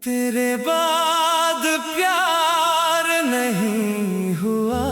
तेरे बाद प्यार नहीं हुआ।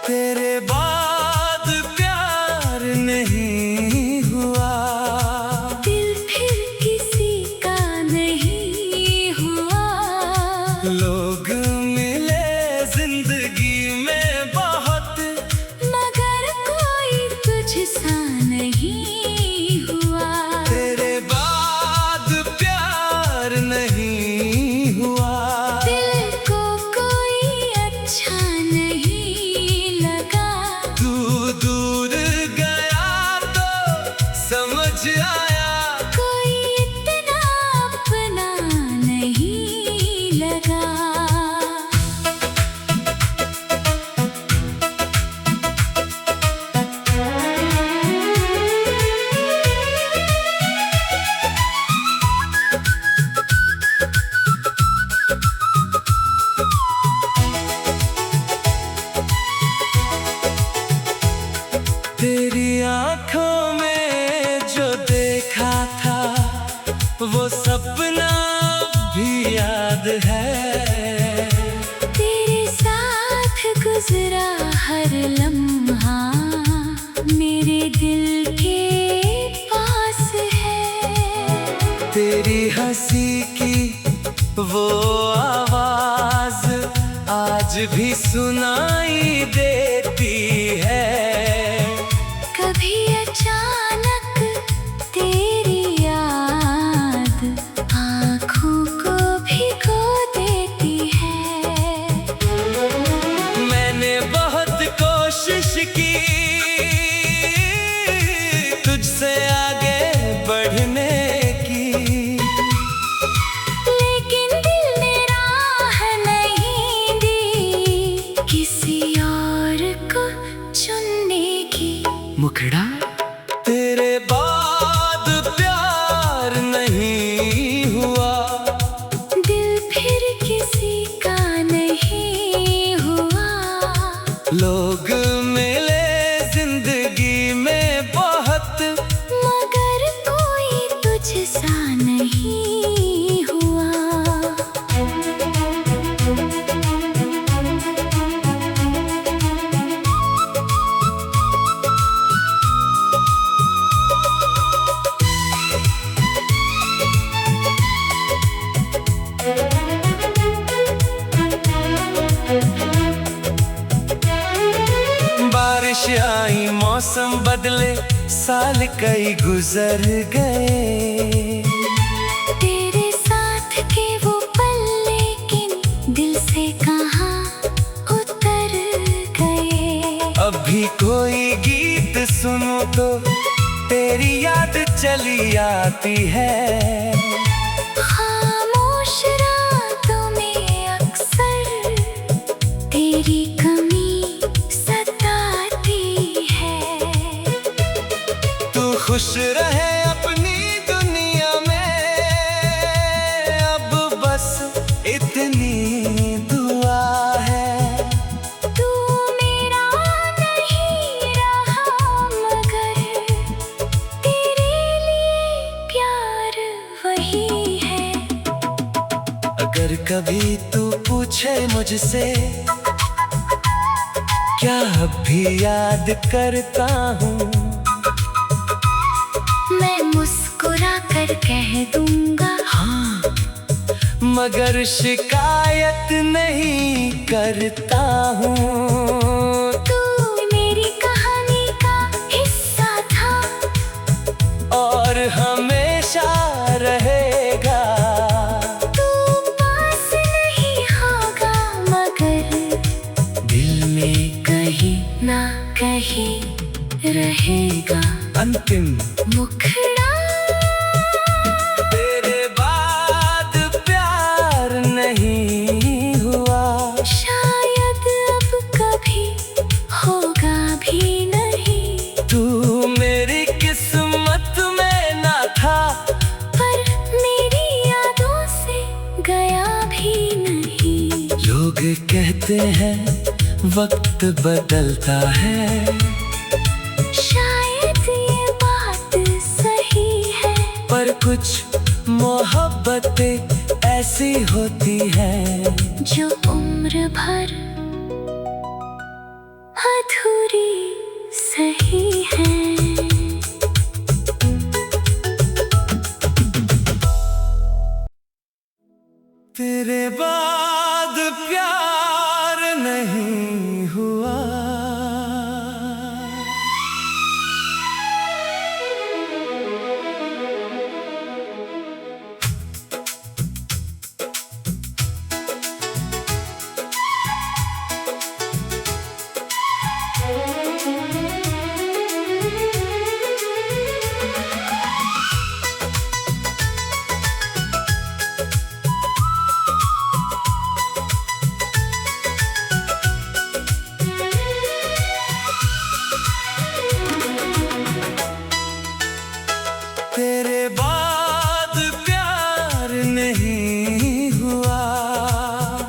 तेरे बाद प्यार नहीं हुआ। दिल फिर किसी का नहीं हुआ। लोग मिले जिंदगी में बहुत, मगर कोई तुझसा नहीं हुआ। तेरे बाद प्यार नहीं हुआ। दिल को कोई अच्छा नहीं लगा। तू दूर गया तो समझ आया, कोई इतना अपना नहीं लगा। तेरी आंखों में जो देखा था वो सपना भी याद है। तेरे साथ गुजरा हर लम्हा मेरे दिल के पास है। तेरी हंसी की वो आवाज आज भी सुनाई देती है। कभी अचानक तेरी याद आँखों को भिगो देती है। मैंने बहुत कोशिश की तुझसे आगे बढ़ने की, लेकिन दिल ने राह नहीं दी किसी और को चुनने की। मुखड़ा तेरे बाद प्यार नहीं हुआ। दिल फिर किसी का नहीं हुआ। लोग मिले जिंदगी में बहुत, मगर कोई तुझसा नहीं हुआ। बारिश आई मौसम बदले साल कई गुजर गए। तेरे साथ के वो पल लेकिन दिल से कहाँ उतर गए। अभी कोई गीत सुनो तो तेरी याद चली आती है। खामोश रातों में अक्सर तेरी कमी सताती है। तू खुश रहे अपनी दुनिया में, अब बस इतनी दुआ है। तू मेरा नहीं रहा मगर तेरे लिए प्यार वही है। अगर कभी तू पूछे मुझसे क्या अब भी याद करता हूँ, मैं मुस्कुरा कर कह दूंगा हाँ, मगर शिकायत नहीं करता हूँ। तू मेरी कहानी का हिस्सा था और हमेशा रहेगा। तू पास नहीं होगा मगर दिल में कहीं ना कहीं रहेगा। अंतिम मुखड़ा तेरे बाद प्यार नहीं हुआ, शायद अब कभी होगा भी नहीं। तू मेरी किस्मत में ना था, पर मेरी यादों से गया भी नहीं। लोग कहते हैं वक्त बदलता है, शायद ये बात सही है। पर कुछ मोहब्बतें ऐसी होती हैं जो उम्र भर अधूरी सही है। तेरे बाद प्यार नहीं हुआ। तेरे बाद प्यार नहीं हुआ,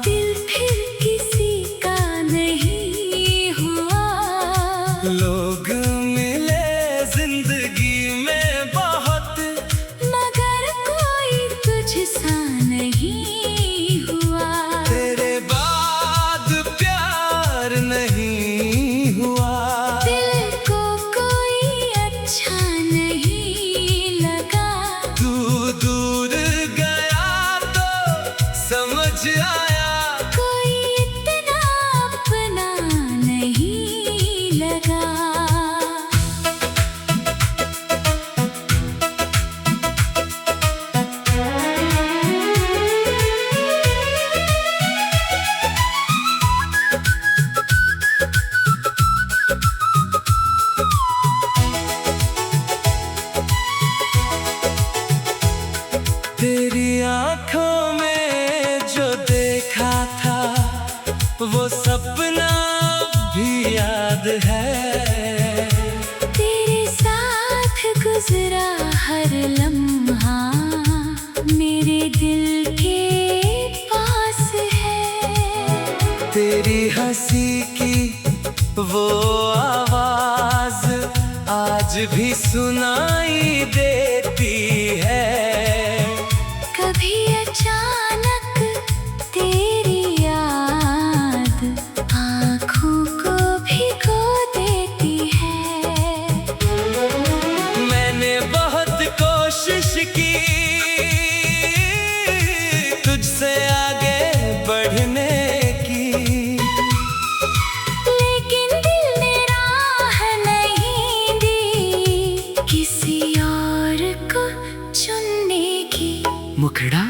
दिल फिर किसी का नहीं हुआ। लोग मिले जिंदगी में बहुत, मगर कोई तुझसा नहीं हुआ। तेरे बाद प्यार नहीं हुआ। दिल को कोई अच्छा नहीं लगा। तू दूर गया तो समझ आया, कोई इतना अपना नहीं लगा। तेरी आंखों में जो देखा था वो सपना भी याद है। तेरे साथ गुजरा हर लम्हा मेरे दिल के पास है। तेरी हंसी की वो आवाज आज भी सुनाई देती है। कभी अचानक तेरी याद आँखों को भिगो देती है। मैंने बहुत कोशिश की तुझसे आगे बढ़ने की, लेकिन दिल ने राह नहीं दी किसी और को चुनने की। मुखड़ा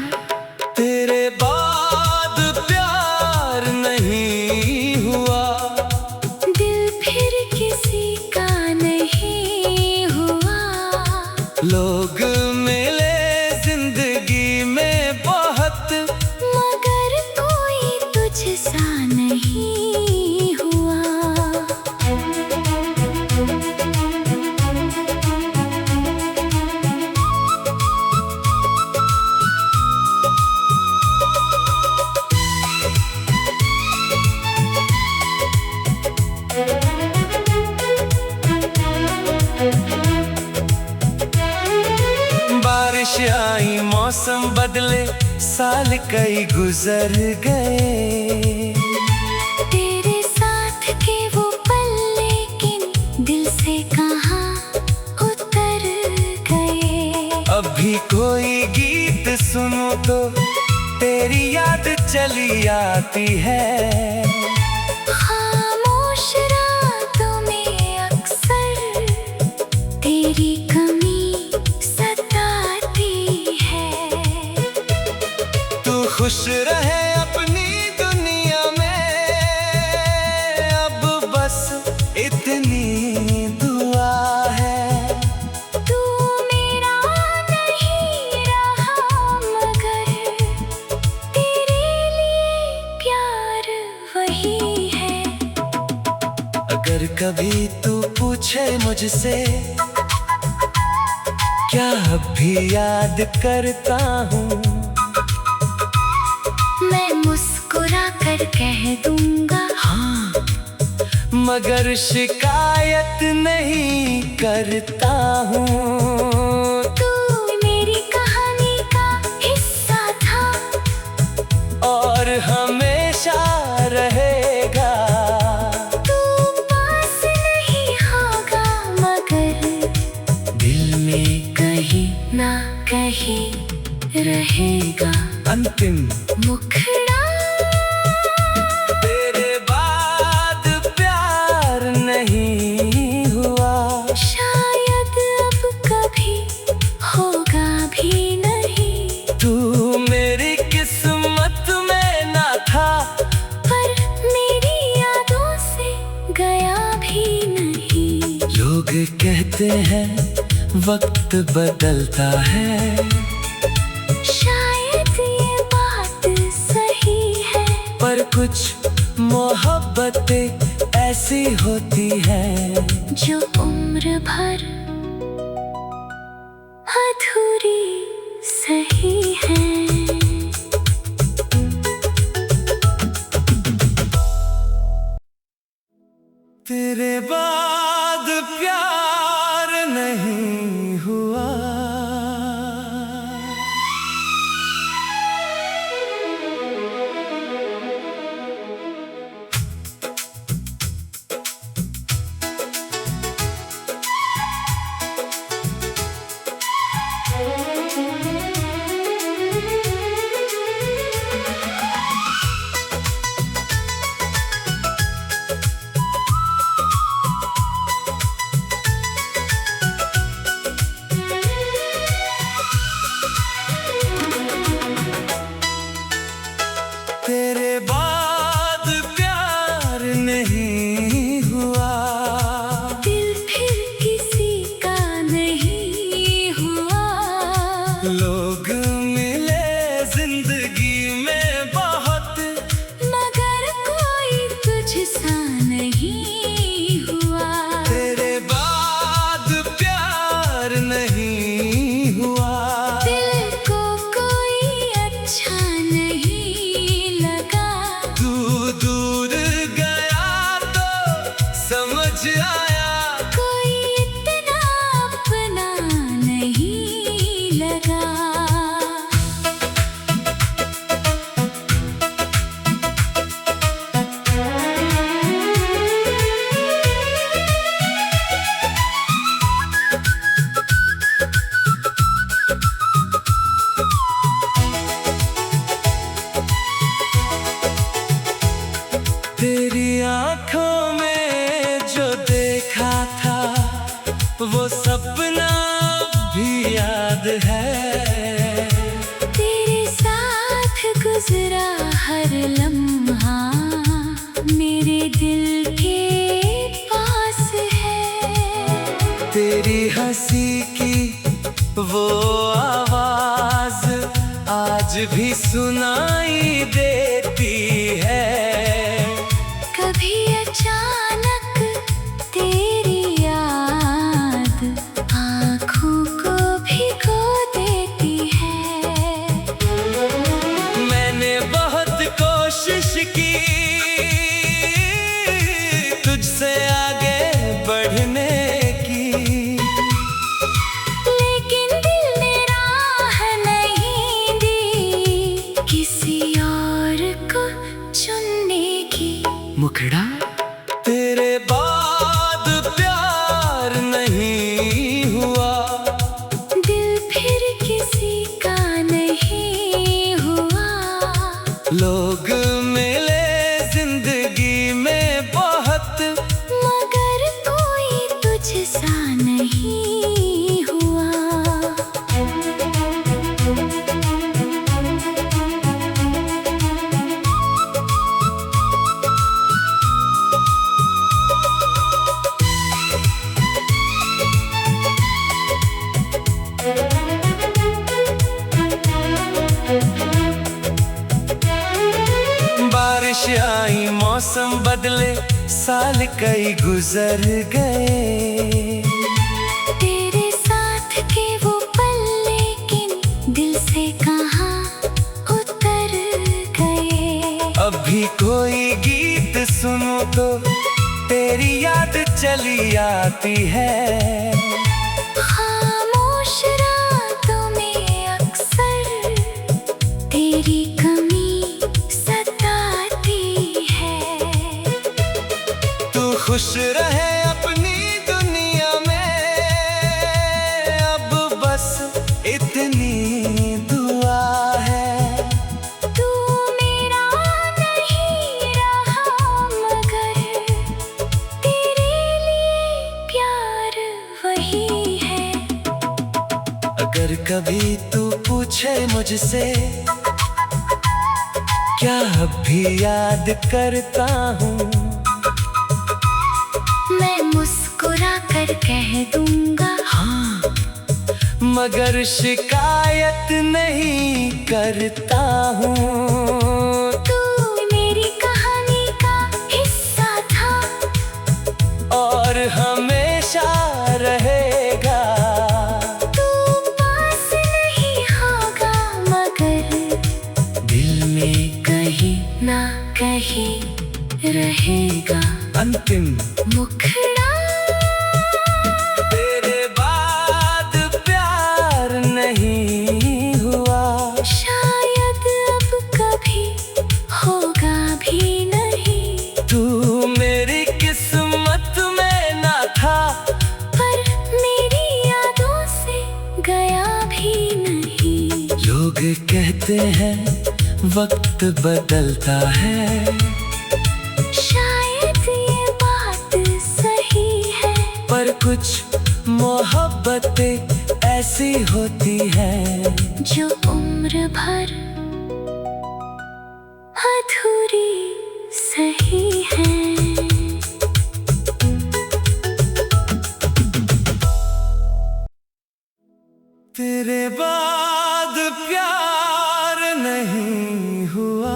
तेरे बाद प्यार नहीं हुआ, दिल फिर किसी का नहीं हुआ। लोग मिले जिंदगी में बहुत, मगर कोई तुझसा नहीं हुआ। बारिश आई मौसम बदले साल कई गुजर गए। तेरे साथ के वो पल लेकिन दिल से कहाँ उतर गए। अभी कोई गीत सुनो तो तेरी याद चली आती है। खामोश रातों में अक्सर तेरी कमी सताती है। तू खुश रहे अपनी दुनिया में, अब बस इतनी दुआ है। कभी तू पूछे मुझसे, क्या अब भी याद करता हूँ? मैं मुस्कुरा कर कह दूंगा हाँ, मगर शिकायत नहीं करता हूँ। तू मेरी कहानी का हिस्सा था और हमेशा रहेगा। तू पास नहीं होगा मगर दिल में कहीं ना कहीं रहेगा। अंतिम मुखड़ा तेरे बाद प्यार नहीं हुआ, शायद अब कभी होगा भी नहीं। तू मेरी किस्मत में ना था, पर मेरी यादों से गया भी नहीं। लोग कहते हैं वक्त बदलता है, शायद ये बात सही है, पर कुछ मोहब्बतें ऐसी होती हैं जो उम्र भर अधूरी सही है। तेरे बाद प्यार नहीं हुआ। तेरे बाद प्यार नहीं हुआ, दिल फिर किसी का नहीं हुआ। लोग मिले जिंदगी में बहुत, मगर कोई तुझसा नहीं हुआ। तेरे बाद प्यार नहीं हुआ। दिल को कोई अच्छा नहीं लगा। तू दूर गया तो समझ आया, कोई इतना अपना नहीं लगा। तेरी आंखों में जो देखा था वो सपना भी याद है। तेरे साथ गुजरा हर लम्हा मेरे दिल के पास है। तेरी हंसी की वो आवाज आज भी सुनाई देती है। कभी अचानक तेरी याद आँखों को भिगो देती है। मैंने बहुत कोशिश की तुझसे आगे बढ़ने की, लेकिन दिल ने राह नहीं दी किसी और को चुनने की। मुखड़ा तेरे बाद प्यार नहीं हुआ, दिल फिर किसी का नहीं हुआ। लोग मिले जिंदगी में बहुत, मगर कोई तुझसा नहीं हुआ। बारिश आई मौसम बदले साल कई गुजर गए, तेरे साथ के वो पल लेकिन दिल से कहाँ उतर गए। अभी कोई गीत सुनो तो तेरी याद चली आती है। खामोश रातों में अक्सर तेरी कमी सताती है। तू खुश रहे अपनी दुनिया में, अब बस इतनी दुआ है। तू मेरा नहीं रहा मगर तेरे लिए प्यार वही है। अगर कभी तू पूछे मुझसे क्या अब भी याद करता हूँ, मैं मुस्कुरा कर कह दूंगा हाँ, मगर शिकायत नहीं करता हूँ। तू मेरी कहानी का हिस्सा था और हमेशा रहेगा। तू पास नहीं होगा मगर दिल में कहीं ना कहीं रहेगा। अंतिम मुखड़ा तेरे बाद प्यार नहीं हुआ, शायद अब कभी होगा भी नहीं। तू मेरी किस्मत में ना था, पर मेरी यादों से गया भी नहीं। लोग कहते हैं वक्त बदलता है, शायद ये बात सही है। पर कुछ मोहब्बतें ऐसी होती हैं जो उम्र भर अधूरी सही है। तेरे बाद प्यार नहीं हुआ।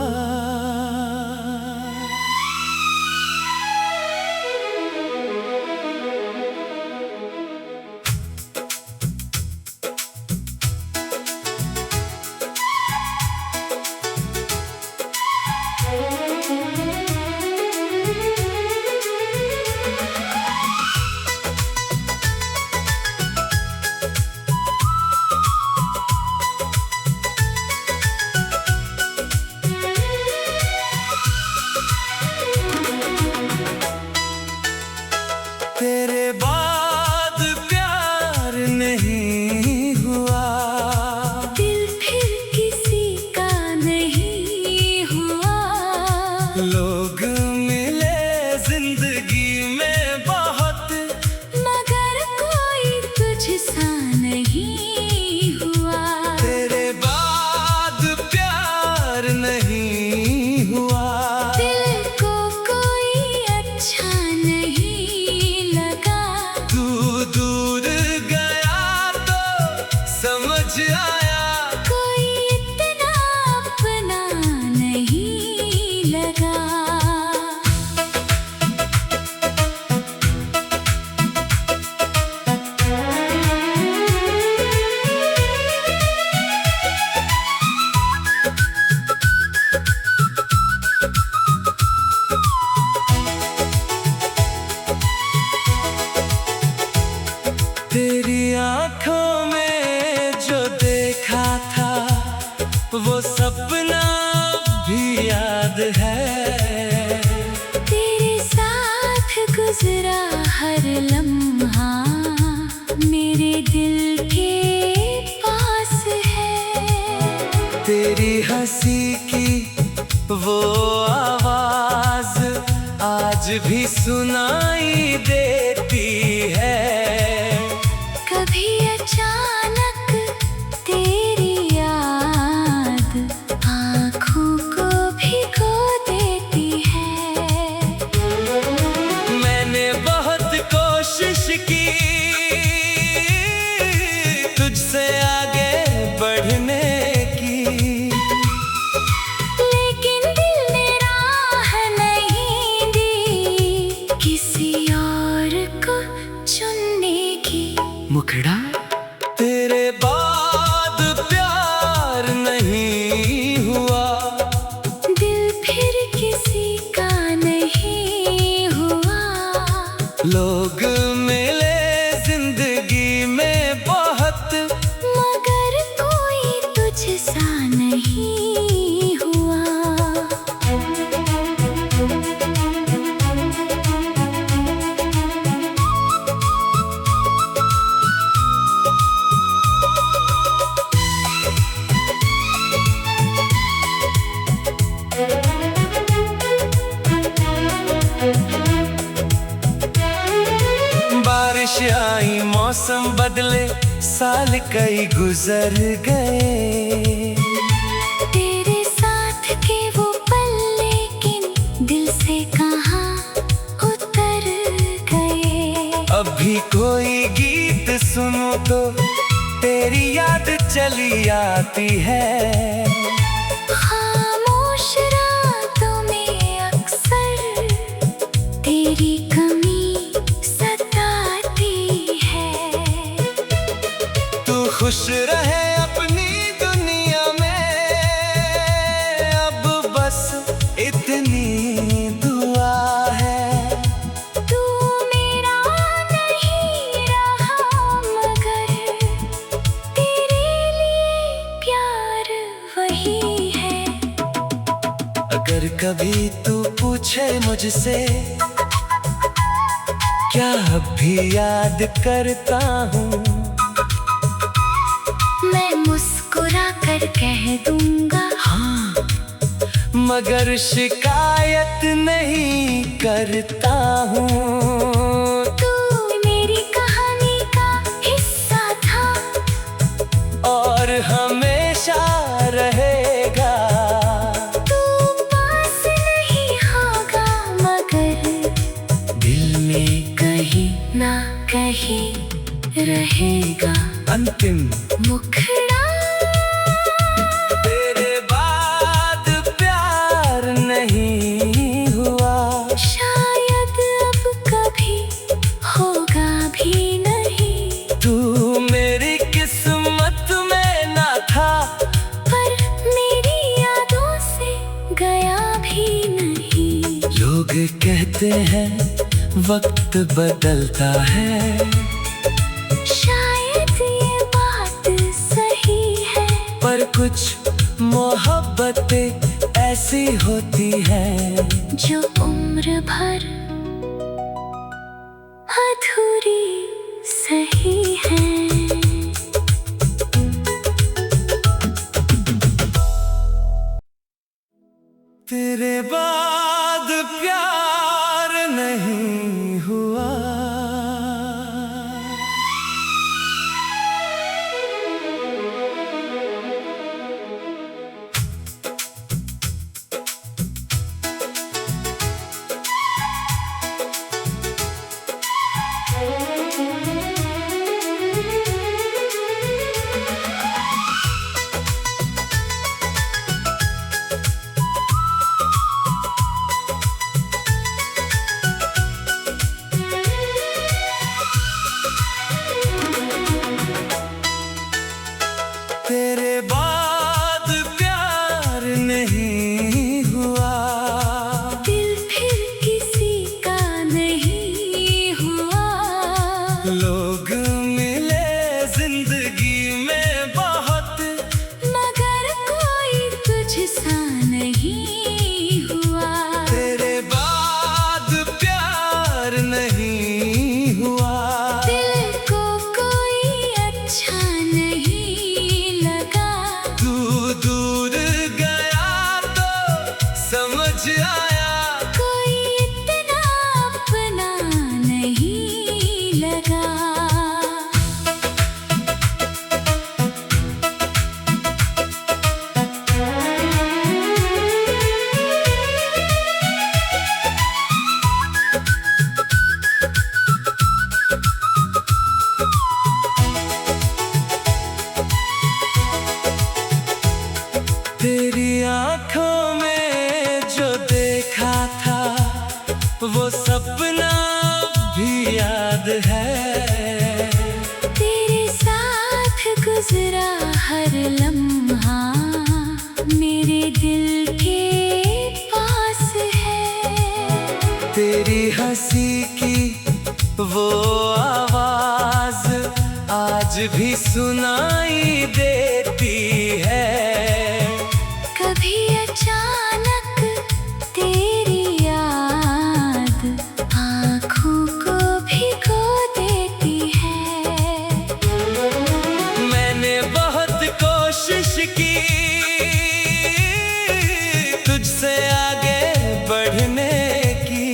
तेरे बाद प्यार नहीं हुआ, दिल फिर किसी का नहीं हुआ। लोग मिले जिंदगी में बहुत, मगर कोई तुझसा नहीं हुआ। तेरे बाद प्यार नहीं हुआ। दिल को कोई अच्छा नहीं लगा। तू दूर गया तो समझ आया, कोई इतना अपना नहीं लगा। तेरी आंखों में जो देखा था वो सपना भी याद है। तेरे साथ गुजरा हर लम्हा मेरे दिल के पास है। तेरी हंसी की वो आवाज आज भी सुनाई देती है। कभी अचानक तेरी याद आँखों को भिगो देती है। मैंने बहुत कोशिश की तुझसे आगे बढ़ने की, लेकिन दिल ने राह नहीं दी। मुखड़ा। तेरे बाद प्यार नहीं हुआ, दिल फिर किसी का नहीं हुआ। लोग मिले जिंदगी में बहुत, मगर कोई तुझसा नहीं हुआ। बारिश आई मौसम बदले, साल कई गुजर गए। तेरे साथ के वो पल लेकिन दिल से कहाँ उतर गए। अभी कोई गीत सुनो तो तेरी याद चली आती है। खामोश रातों में अक्सर तेरी कमी सताती है। तू खुश रहे अपनी दुनिया में, अब बस इतनी दुआ है। तू मेरा नहीं रहा मगर तेरे लिए प्यार वही है। अगर कभी तू पूछे मुझसे, क्या अब भी याद करता हूँ, मैं मुस्कुरा कर कह दूंगा हाँ, मगर शिकायत नहीं करता हूँ। तू मेरी कहानी का हिस्सा था और हमेशा रहेगा। तू पास नहीं होगा मगर दिल में कहीं ना कहीं रहेगा। अंतिम मुखड़ा तेरे बाद प्यार नहीं हुआ, शायद अब कभी होगा भी नहीं। तू मेरी किस्मत में ना था, पर मेरी यादों से गया भी नहीं। लोग कहते हैं वक्त बदलता है, शायद ये बात सही है। पर कुछ मोहब्बतें ऐसी होती हैं जो उम्र भर अधूरी सही है। तेरे बाद प्यार नहीं हुआ। गुजरा हर लम्हा मेरे दिल के पास है। तेरी हंसी की वो आवाज आज भी सुनाई देती है। कभी अचानक तेरी याद आँखों को भिगो देती है। मैंने बहुत कोशिश की तुझसे आगे बढ़ने की,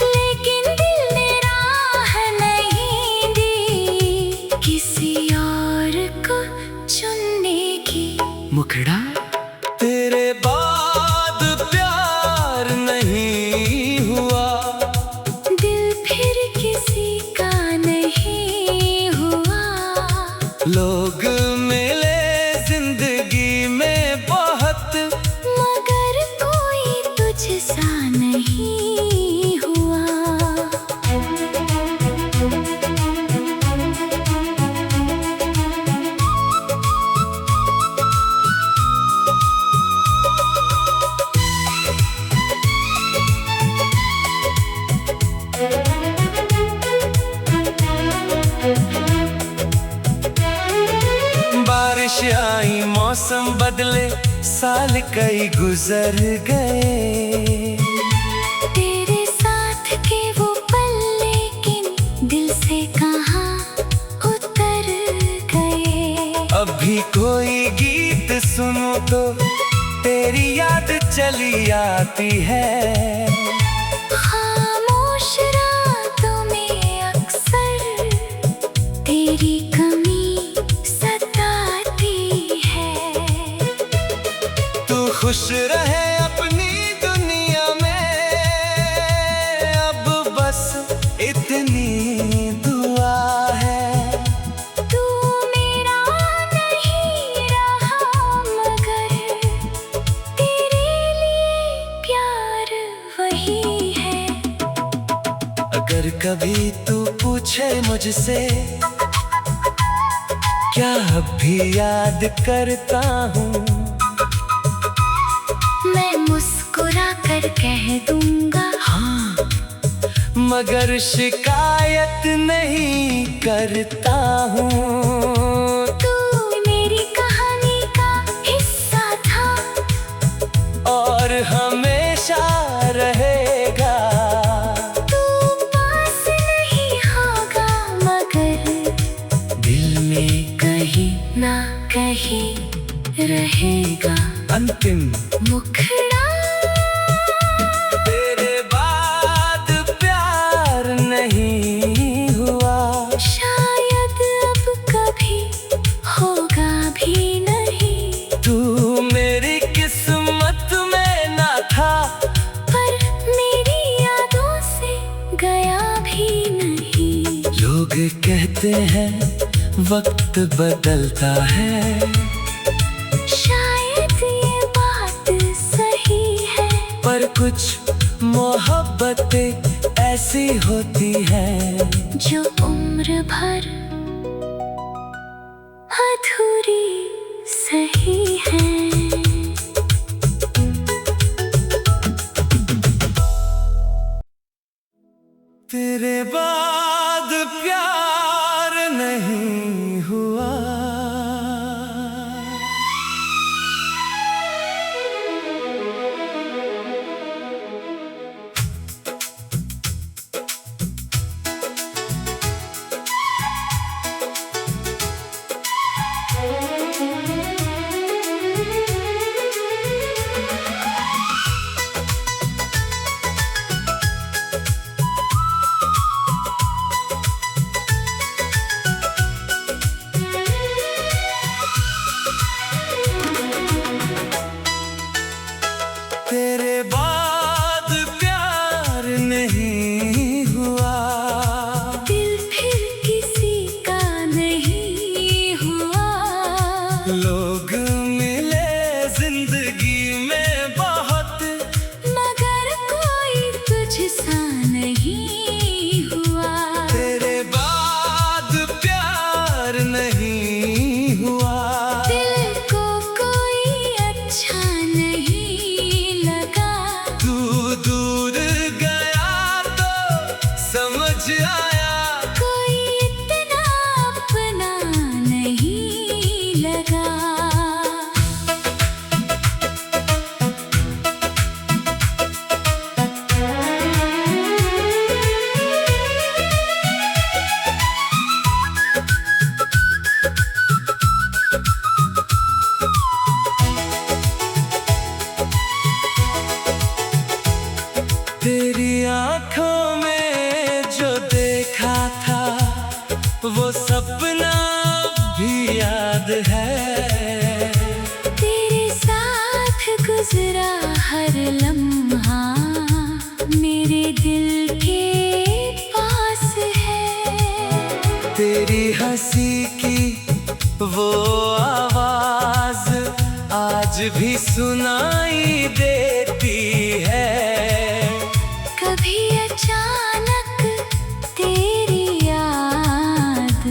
लेकिन दिल ने राह नहीं दी किसी और को चुनने की। मुखड़ा तेरे बाद प्यार नहीं हुआ, दिल फिर किसी का नहीं हुआ। लोग मिले जिंदगी में बहुत, मगर कोई तुझसा नहीं हुआ। बारिश आई मौसम बदले साल कई गुजर गए। तेरे साथ के वो पल लेकिन दिल से कहाँ उतर गए। अब भी कोई गीत सुनो तो तेरी याद चली आती है। खामोश रातों में अक्सर तेरी कमी सताती है। तू खुश रहे अपनी दुनिया में, अब बस इतनी दुआ है। तू मेरा नहीं रहा मगर तेरे लिए प्यार वही है। अगर कभी तू पूछे मुझसे क्या अब भी याद करता हूँ, मैं मुस्कुरा कर कह दूंगा हाँ, मगर शिकायत नहीं करता हूँ। तू मेरी कहानी का हिस्सा था और हमेशा रहेगा। तू पास नहीं होगा मगर दिल में कहीं ना कहीं रहेगा। अंतिम मुखड़ा तेरे बाद प्यार नहीं हुआ, शायद अब कभी होगा भी नहीं। तू मेरी किस्मत में ना था, पर मेरी यादों से गया भी नहीं। लोग कहते हैं वक्त बदलता है, शायद ये बात सही है। पर कुछ मोहब्बतें ऐसी होती हैं जो उम्र भर अधूरी सही है। तेरे बाद प्यार नहीं हुआ। सपना भी याद है। तेरे साथ गुजरा हर लम्हा मेरे दिल के पास है। तेरी हंसी की वो आवाज आज भी सुनाई देती है। कभी अचानक तेरी याद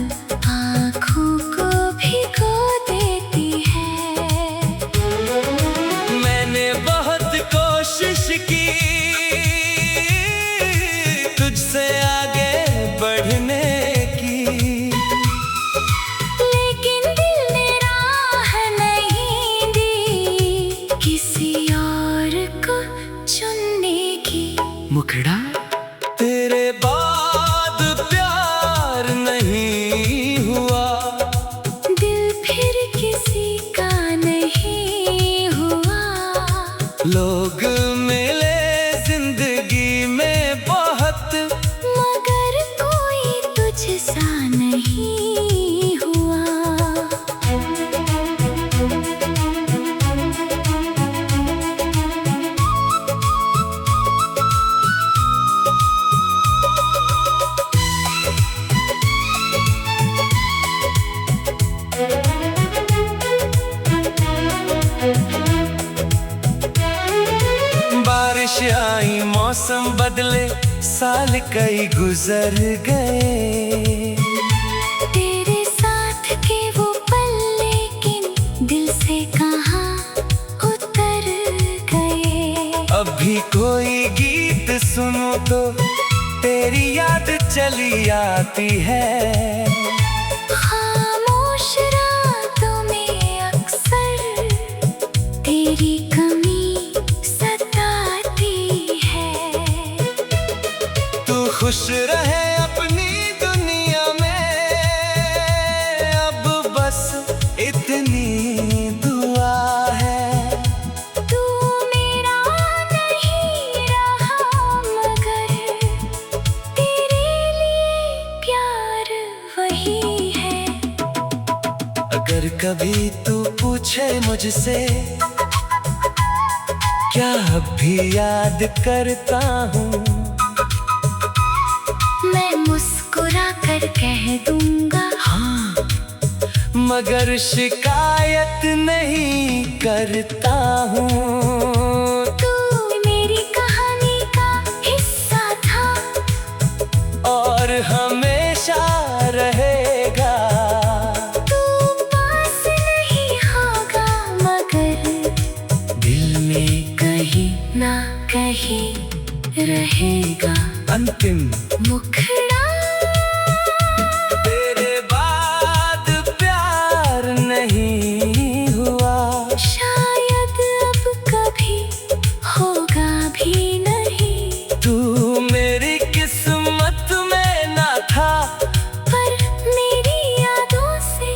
आँखों को भिगो देती है। मैंने बहुत कोशिश की तुझसे आगे बढ़ने की, लेकिन दिल ने राह नहीं दी किसी और को चुनने की। मुखड़ा तेरे बाद प्यार नहीं हुआ, दिल फिर किसी का नहीं हुआ। लोग मिले जिंदगी में बहुत, मगर कोई तुझसा नहीं हुआ। बारिश आई मौसम बदले साल कई गुजर गए। तेरे साथ के वो पल लेकिन दिल से कहाँ उतर गए। अब भी कोई गीत सुनो तो तेरी याद चली आती है। खामोश रातों में अक्सर तेरी कमी सताती है। तू खुश रहे अपनी दुनिया में, अब बस इतनी दुआ है। तू मेरा नहीं रहा मगर तेरे लिए प्यार वही है। अगर कभी तू पूछे मुझसे क्या अब भी याद करता हूँ, मैं मुस्कुरा कर कह दूंगा हाँ, मगर शिकायत नहीं करता हूँ। तू मेरी कहानी का हिस्सा था और हमेशा रहेगा। तू पास नहीं होगा मगर दिल में कहीं ना कहीं रहेगा। अंतिम मुखड़ा तेरे बाद प्यार नहीं हुआ, शायद अब कभी होगा भी नहीं। तू मेरी किस्मत में ना था, पर मेरी यादों से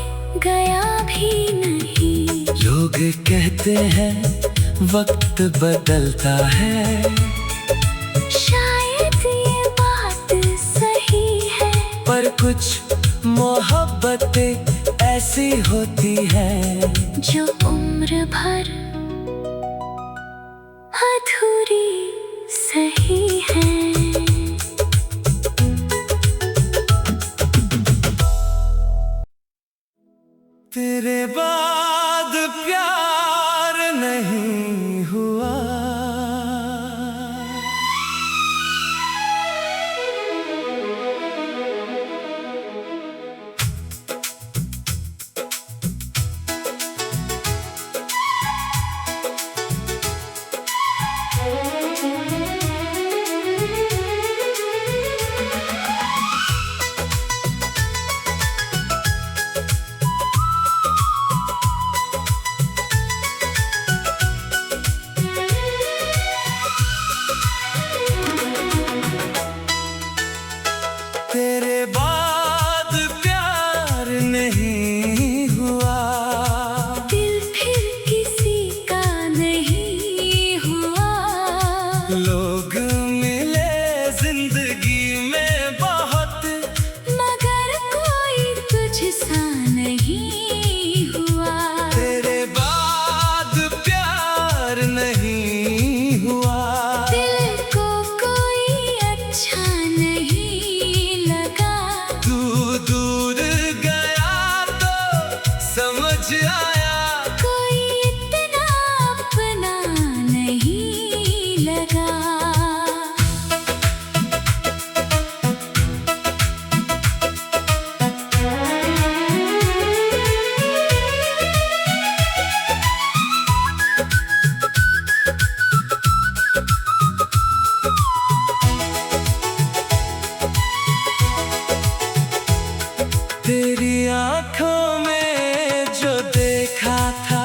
गया भी नहीं। लोग कहते हैं वक्त बदलता है, शायद ये बात सही है। पर कुछ मोहब्बतें ऐसी होती हैं जो उम्र भर अधूरी सही है। तेरे बाद प्यार नहीं हुआ। तुझसा नहीं हुआ। तेरे बाद प्यार नहीं हुआ। दिल को कोई अच्छा नहीं लगा। तू दूर गया तो समझ आया, कोई इतना अपना नहीं लगा। तेरी आंखों में जो देखा था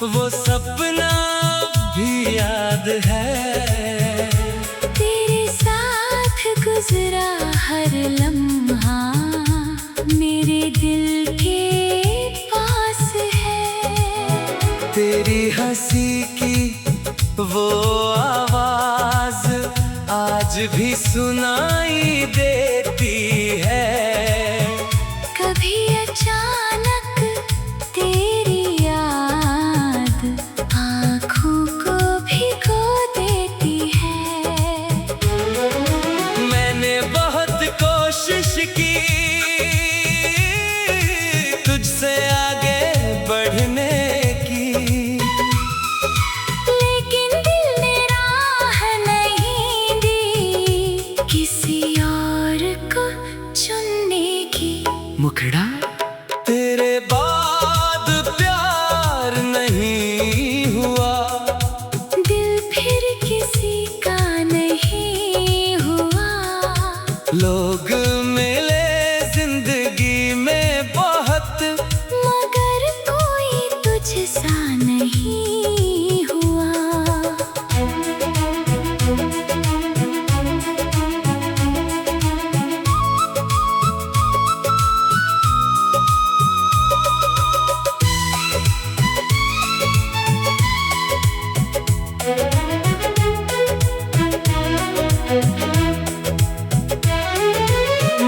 वो सपना भी याद है। तेरे साथ गुजरा हर लम्हा मेरे दिल के पास है। तेरी हंसी की वो आवाज आज भी सुनाई देती है। कभी अचानक तेरी याद आँखों को भिगो देती है। मैंने बहुत कोशिश की तुझसे आगे बढ़ने की, लेकिन दिल ने राह नहीं दी किसी और को चुनने की। मुखड़ा तेरे बाद प्यार नहीं हुआ। दिल फिर किसी का नहीं हुआ। लोग मिले जिंदगी में बहुत, मगर कोई तुझसा नहीं हुआ।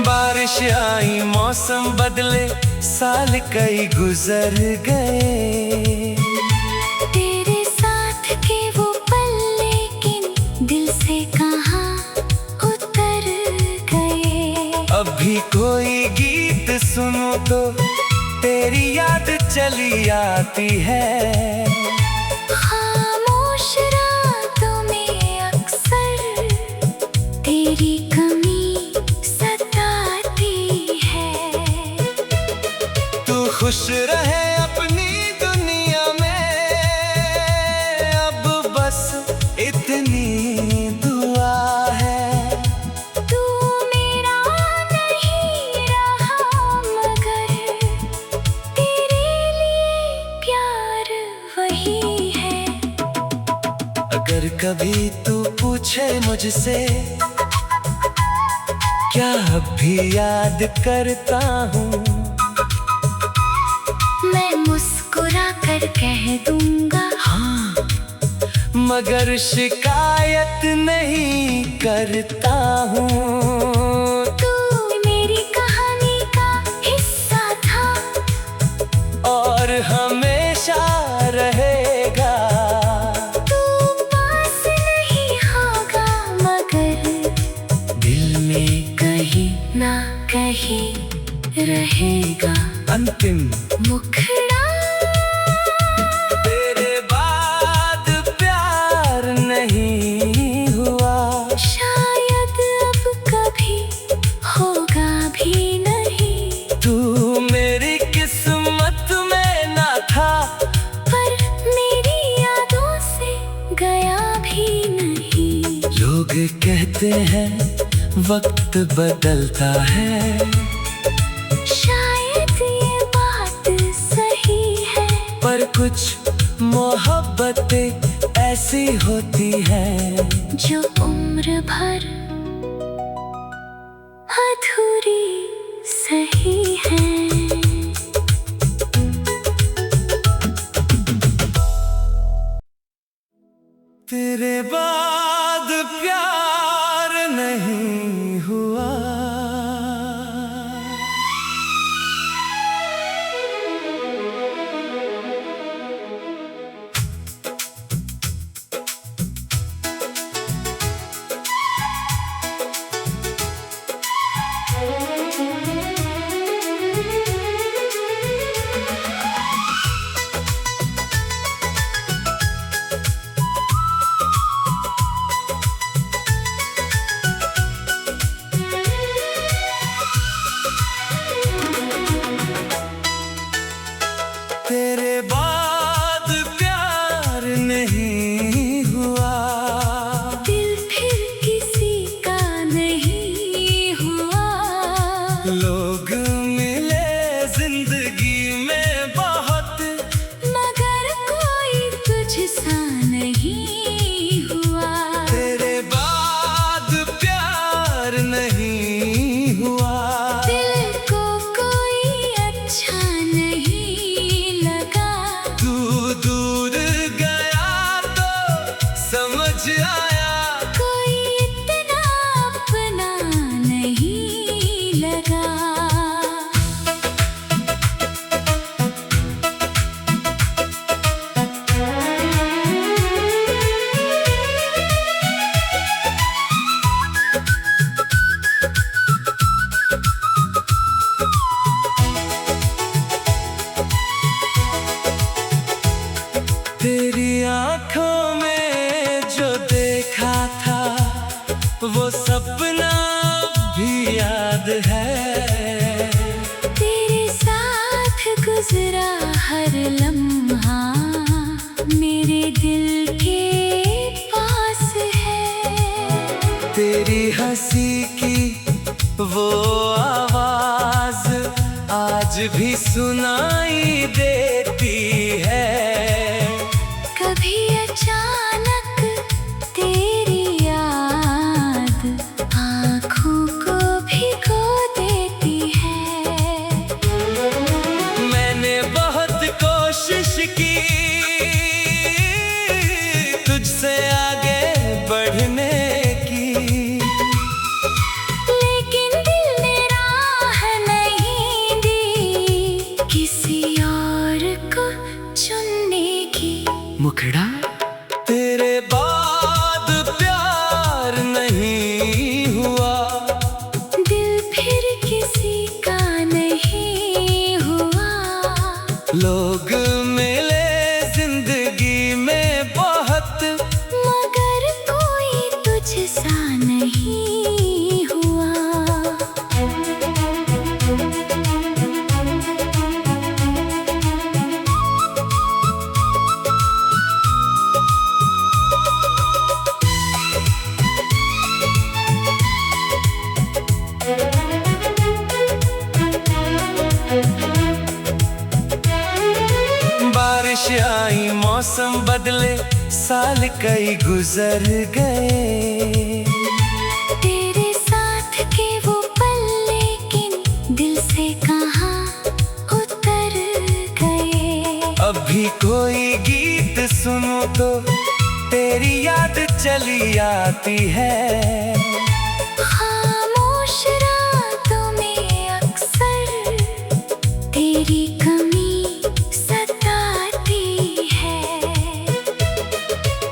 बारिश आई मौसम बदले साल कई गुजर गए। तेरे साथ के वो पल लेकिन दिल से कहाँ उतर गए। अभी कोई गीत सुनो तो तेरी याद चली आती है। खामोश रातों में अक्सर तेरी कमी सताती है। तू खुश रहे अपनी दुनिया में, अब बस इतनी दुआ है। तू मेरा नहीं रहा मगर तेरे लिए प्यार वही है। अगर कभी तू पूछे मुझसे क्या अब भी याद करता हूँ, मैं मुस्कुरा कर कह दूंगा हाँ, मगर शिकायत नहीं करता हूँ। तू मेरी कहानी का हिस्सा था और हमेशा रहेगा। तू पास नहीं होगा मगर दिल में कहीं ना कहीं रहेगा। अंतिम मुखड़ा तेरे बाद प्यार नहीं हुआ। शायद अब कभी होगा भी नहीं। तू मेरी किस्मत में ना था, पर मेरी यादों से गया भी नहीं। लोग कहते हैं वक्त बदलता है, शायद ये बात सही है। पर कुछ मोहब्बतें ऐसी होती हैं जो उम्र भर अधूरी सही है। तेरे बाद प्यार नहीं हुआ। है। तेरे साथ गुजरा हर लम्हा मेरे दिल के पास है। तेरी हंसी की वो आवाज आज भी सुनाई देती है। कभी अचानक तेरी याद आँखों को भिगो देती है। मैंने बहुत कोशिश की तुझसे आगे बढ़ने की, लेकिन दिल ने राह नहीं दी किसी और को चुनने की। मुखड़ा तेरे बाद प्यार नहीं हुआ, दिल फिर किसी का नहीं हुआ। लोग मिले जिंदगी में बहुत, मगर कोई तुझसा नहीं हुआ। बारिश आई मौसम बदले साल कई गुजर गए। तेरे साथ के वो पल लेकिन दिल से कहाँ उतर गए। अभी कोई गीत सुनो तो तेरी याद चली आती है। खामोश रातों में अक्सर तेरी कमी सताती है।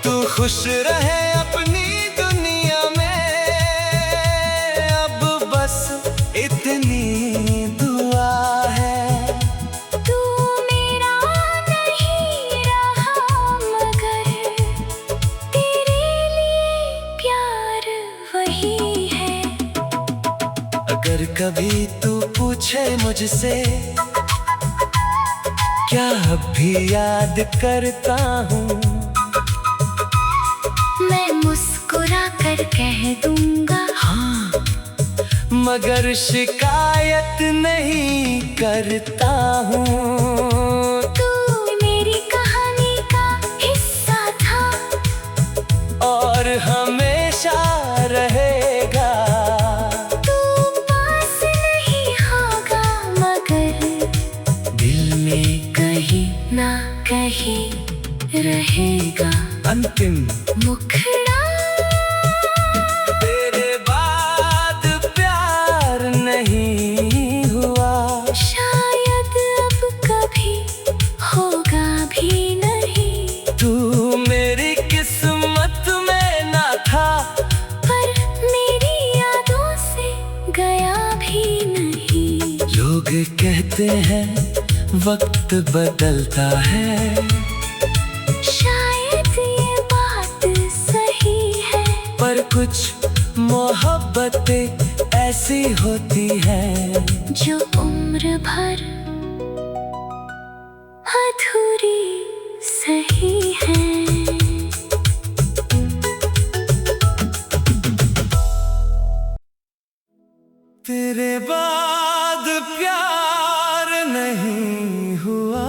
तू खुश रहे अपनी दुनिया में, अब बस इतनी दुआ है। तू मेरा नहीं रहा मगर तेरे लिए प्यार वही है। अगर कभी तू पूछे मुझसे क्या अब भी याद करता हूँ, मैं मुस्कुरा कर कह दूंगा हाँ, मगर शिकायत नहीं करता हूँ। तू मेरी कहानी का हिस्सा था और हमेशा रहेगा। तू पास नहीं होगा मगर दिल में कहीं ना कहीं रहेगा। अंतिम मुखड़ा तेरे बाद प्यार नहीं हुआ, शायद अब कभी होगा भी नहीं। तू मेरी किस्मत में ना था, पर मेरी यादों से गया भी नहीं। लोग कहते हैं वक्त बदलता है, शायद ये बात सही है। पर कुछ मोहब्बतें ऐसी होती हैं जो उम्र भर अधूरी सही है। तेरे बाद प्यार नहीं हुआ।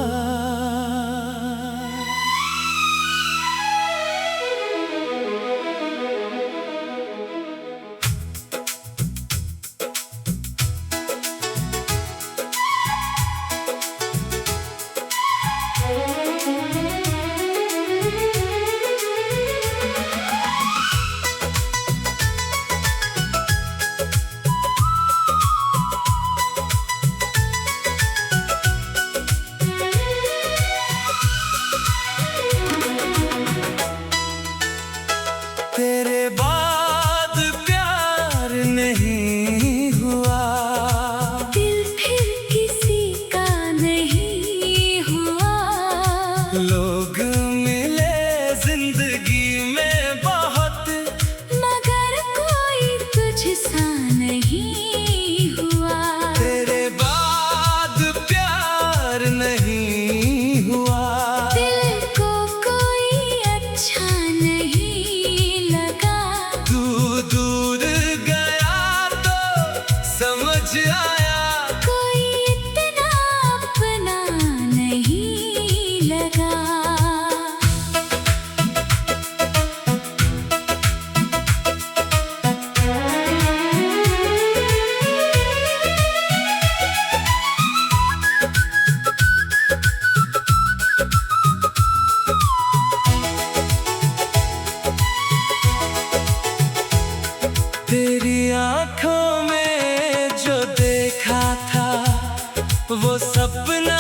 वो सपना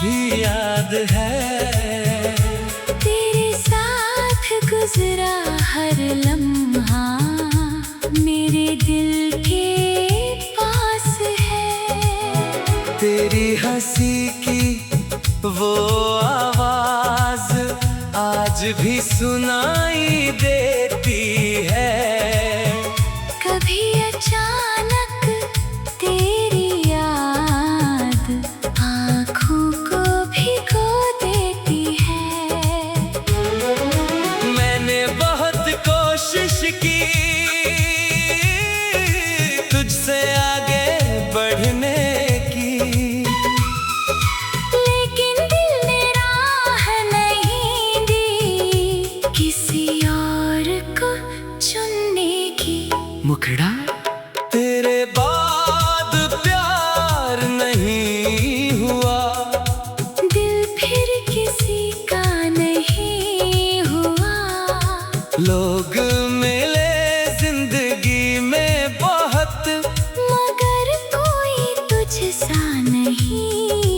भी याद है। तेरे साथ गुजरा हर लम्हा मेरे दिल के पास है। तेरी हंसी की वो आवाज आज भी सुनाई देती है। कभी अचानक तेरी याद आँखों को भिगो देती है। मैंने बहुत कोशिश की तुझसे आगे बढ़ने की, लेकिन दिल ने राह नहीं दी किसी और को चुनने की। मुखड़ा तेरे बाद प्यार नहीं हुआ, दिल फिर किसी का नहीं हुआ। लोग मिले जिंदगी में बहुत, मगर कोई तुझसा नहीं